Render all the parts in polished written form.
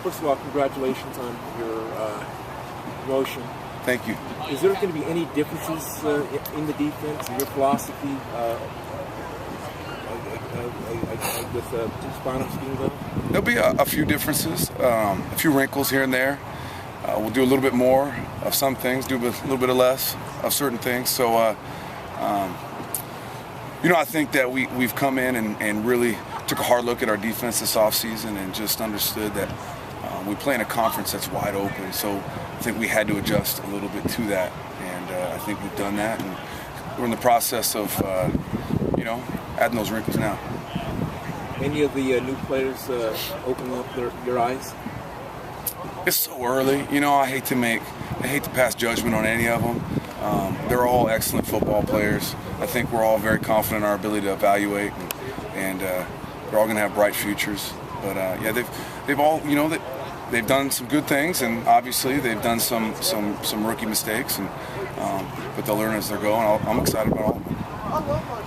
First of all, congratulations on your promotion. Thank you. Is there going to be any differences in the defense and your philosophy with the spinal scheme, though? There'll be a few differences, a few wrinkles here and there. We'll do a little bit more of some things, do a little bit of less of certain things. So, I think that we've come in and really took a hard look at our defense this offseason and just understood that we play in a conference that's wide open. So I think we had to adjust a little bit to that, and I think we've done that. And we're in the process of, adding those wrinkles now. Any of the new players opening up your eyes? It's so early. I hate to pass judgment on any of them. They're all excellent football players. I think we're all very confident in our ability to evaluate, and they're all going to have bright futures. But they've all, they've done some good things, and obviously they've done some rookie mistakes, and but they'll learn as they're going. I'm excited about all of them.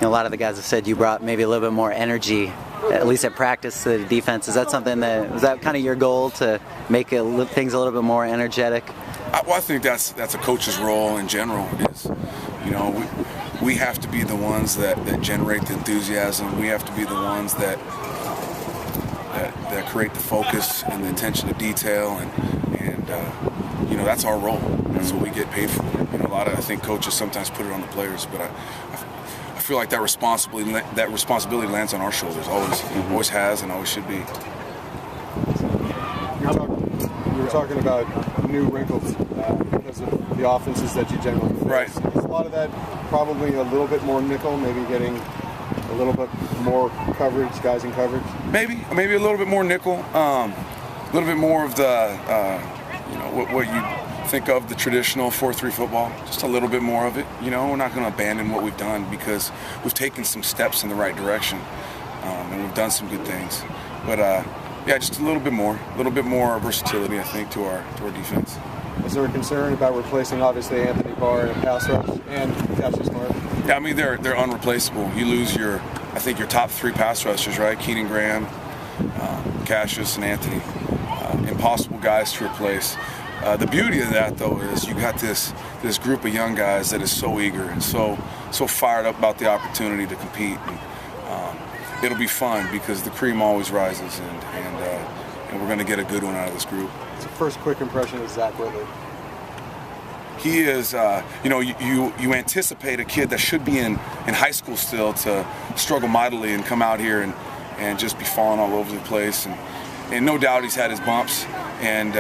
A lot of the guys have said you brought maybe a little bit more energy, at least at practice, to the defense. Is that something was that kind of your goal, to make things a little bit more energetic? I think that's a coach's role in general. Is we have to be the ones that generate the enthusiasm. We have to be the ones that create the focus and the attention to detail, and that's our role. That's what we get paid for. I think coaches sometimes put it on the players, but I feel like that responsibility lands on our shoulders. Always has, and always should be. You were talking about new wrinkles because of the offenses that you generally face. Right. Is a lot of that probably a little bit more nickel, maybe getting a little bit more coverage, guys in coverage? Maybe a little bit more nickel, a little bit more of the, what you think of the traditional 4-3 football, just a little bit more of it. We're not going to abandon what we've done because we've taken some steps in the right direction, and we've done some good things. But just a little bit more versatility, I think, to our defense. Is there a concern about replacing, obviously, Anthony Barr in a pass rush and Cassius Martin? Yeah, they're unreplaceable. You lose your top three pass rushers, right? Keenan Graham, Cassius, and Anthony. Impossible guys to replace. The beauty of that, though, is you got this group of young guys that is so eager and so fired up about the opportunity to compete. And, it'll be fun because the cream always rises, and we're going to get a good one out of this group. What's your first quick impression of Zach Whitley? He is, you anticipate a kid that should be in high school still to struggle mightily and come out here and just be falling all over the place. And no doubt he's had his bumps, and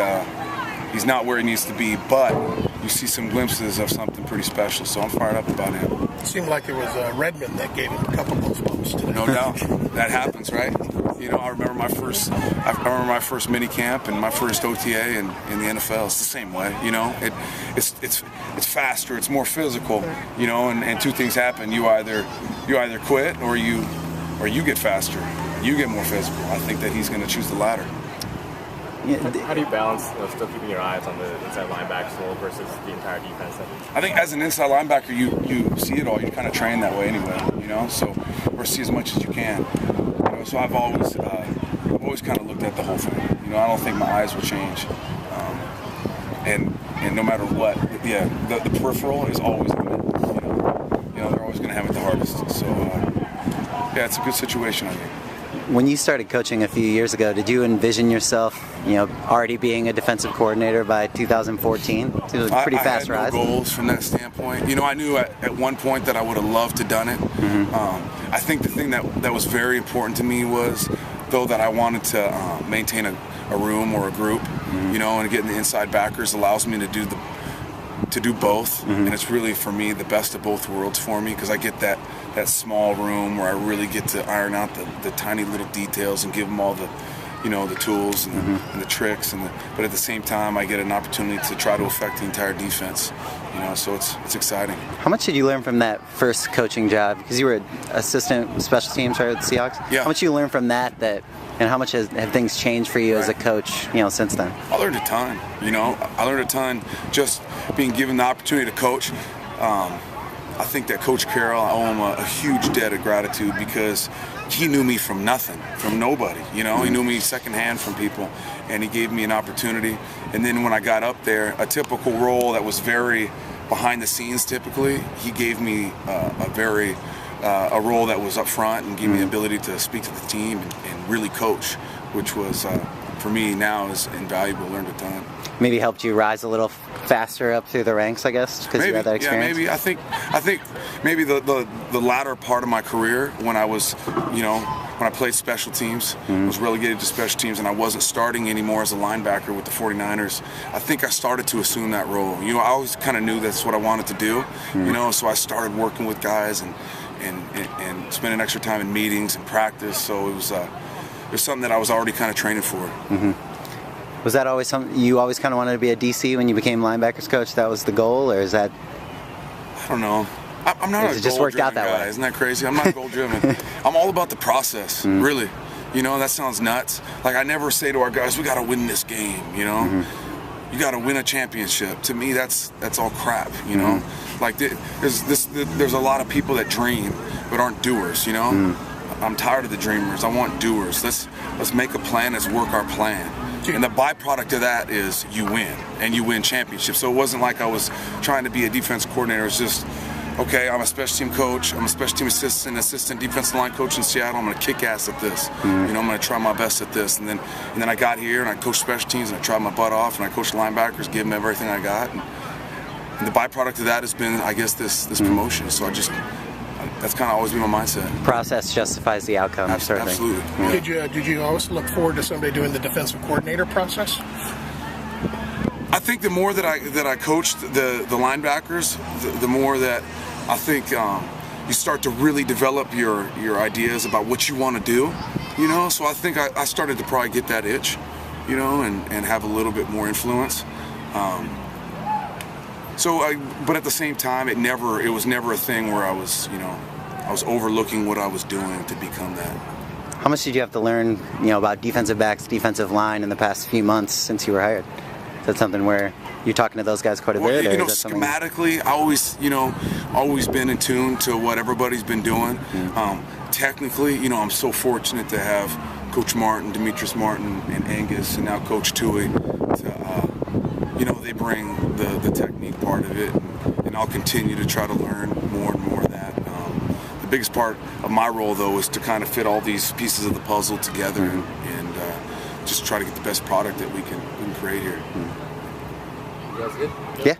he's not where he needs to be, but you see some glimpses of something pretty special, so I'm fired up about him. It seemed like it was Redmond that gave him a couple of those bumps today. No doubt. That happens, right? I remember my first mini camp and my first OTA in the NFL. It's the same way, It's faster, it's more physical, and two things happen. You either quit or you get faster. You get more physical. I think that he's going to choose the latter. How do you balance still keeping your eyes on the inside linebacker role versus the entire defense? I think as an inside linebacker, you see it all. You kind of train that way anyway, or see as much as you can. So I've always kind of looked at the whole thing. I don't think my eyes will change. And no matter what, the peripheral is always going to, they're always going to have it the hardest. So it's a good situation, I think. When you started coaching a few years ago, did you envision yourself, already being a defensive coordinator by 2014? It was a pretty fast rise. I had no goals from that standpoint. I knew at one point that I would have loved to done it. Mm-hmm. I think the thing that was very important to me was, though, that I wanted to maintain a room or a group, mm-hmm. And getting the inside backers allows me to do both, mm-hmm. and it's really, for me, the best of both worlds for me, because I get that small room where I really get to iron out the tiny little details and give them all the tools and, mm-hmm. and the tricks, but at the same time I get an opportunity to try to affect the entire defense, so it's exciting. How much did you learn from that first coaching job? Because you were assistant special teams, right, with the Seahawks? Yeah. How much did you learn from that, and how much have things changed for you as a coach, since then? I learned a ton. I learned a ton just being given the opportunity to coach. I think that Coach Carroll, I owe him a huge debt of gratitude because he knew me from nothing, from nobody. You know, he knew me secondhand from people, and he gave me an opportunity. And then when I got up there, a typical role that was very behind the scenes typically, he gave me a role that was up front and gave me the ability to speak to the team and really coach, which was, for me now, is invaluable. Learned a ton. Maybe helped you rise a little faster up through the ranks, I guess, because you had that experience. Yeah, maybe. I think maybe the latter part of my career, when I was, you know, when I played special teams, was relegated to special teams, and I wasn't starting anymore as a linebacker with the 49ers. I think I started to assume that role. You know, I always kind of knew that's what I wanted to do. You know, so I started working with guys and spending extra time in meetings and practice. So it was something that I was already kind of training for. Was that always something you always kind of wanted to be a DC when you became linebackers coach? That was the goal, or is that? I don't know. I'm not a goal-driven guy. Isn't that crazy? I'm not goal-driven. I'm all about the process, really. You know, that sounds nuts. Like, I never say to our guys, we got to win this game, you know? You got to win a championship. To me, that's all crap, you know? Like, there's a lot of people that dream but aren't doers, you know? I'm tired of the dreamers. I want doers. Let's make a plan. Let's work our plan. And the byproduct of that is you win, and you win championships. So it wasn't like I was trying to be a defense coordinator. It's just, okay, I'm a special team coach. I'm a special team assistant defensive line coach in Seattle. I'm going to kick ass at this. You know, I'm going to try my best at this. And then I got here, and I coached special teams, and I tried my butt off, and I coached linebackers, gave them everything I got. And the byproduct of that has been, I guess, this promotion. So that's kind of always been my mindset. Process justifies the outcome. Absolutely. Yeah. Did you always look forward to someday doing the defensive coordinator process? I think the more that I coached the linebackers, the more that I think you start to really develop your ideas about what you want to do. You know, so I think I started to probably get that itch, you know, and have a little bit more influence. But at the same time, it was never a thing where I was overlooking what I was doing to become that. How much did you have to learn, you know, about defensive backs, defensive line in the past few months since you were hired? Is that something where you're talking to those guys quite a bit? You know, schematically, I always been in tune to what everybody's been doing. Technically, you know, I'm so fortunate to have Coach Martin, Demetrius Martin, and Angus, and now Coach Tui. You know, they bring the technique part of it, and I'll continue to try to learn more and more of that. The biggest part of my role, though, is to kind of fit all these pieces of the puzzle together and just try to get the best product that we can create here. You guys good? Yeah.